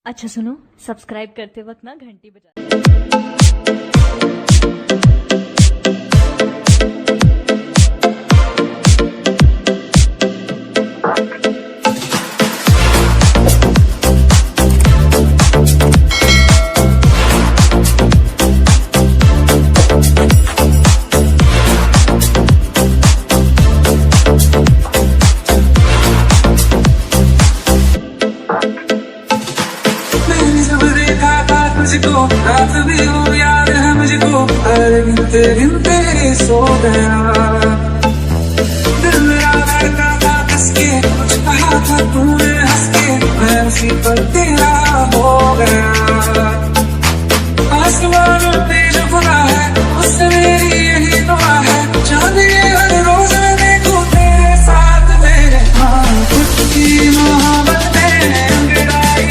अच्छा सुनो, सब्सक्राइब करते वक्त ना घंटी बजा। मुझको रात भी हो याद है मुझको, अरे गिनते गिनते सो गया। दिल मेरा धड़का था कस के, कुछ कहा था तूने हंस के, मैं उसी पर तेरा हो गया। आसमान पे जो खुदा है उससे मेरी यही दुआ है, चांद ये हर रोज मैं देखूं तेरे साथ मेरे। हाँ की मोहब्बत में अंगड़ाई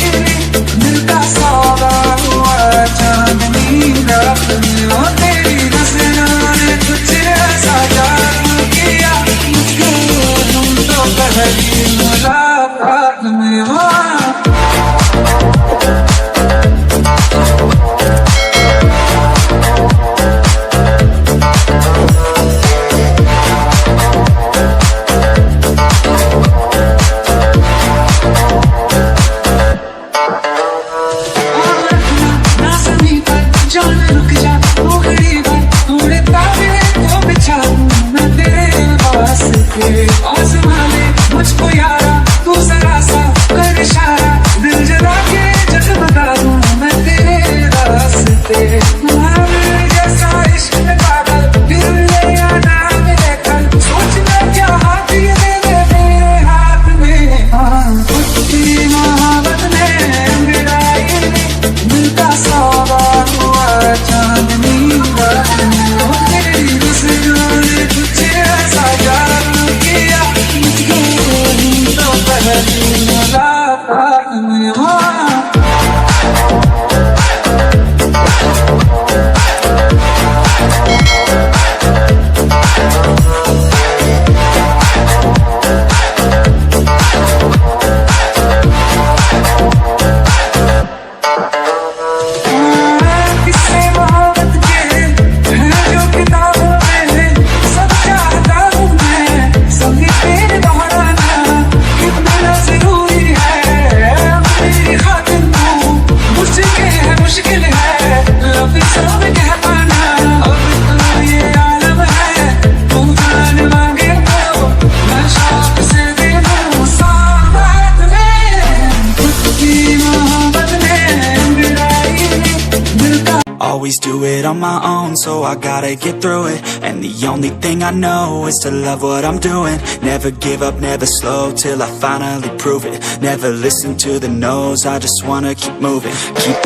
दिल का सौदा हुआ, चांदनी रात में ओ तेरी नजरों ने तुझे ऐसा जादू किया, मुझको तुम तो पहली मुलाकात में हो। मुझको यारा तू जरा सा कर इशारा, दिल जला के जगमगा दूं मैं तेरे रास्ते। जैसा इश्क में पागल दिल ले आना मेरे कल, सोचना क्या हाथ ये दे दे मेरे हाथ में। हाँ तेरी मोहब्बत में अंगड़ाई दिल का सौदा हुआ, चांदनी रात में ओ तेरी नजरों ने तुझे ऐसा जादू किया, मुझको तो पहली मुलाकात में हो। Always do it on my own, so I gotta get through it. And the only thing I know is to love what I'm doing. Never give up, never slow, till I finally prove it. Never listen to the no's, I just wanna keep moving. Keep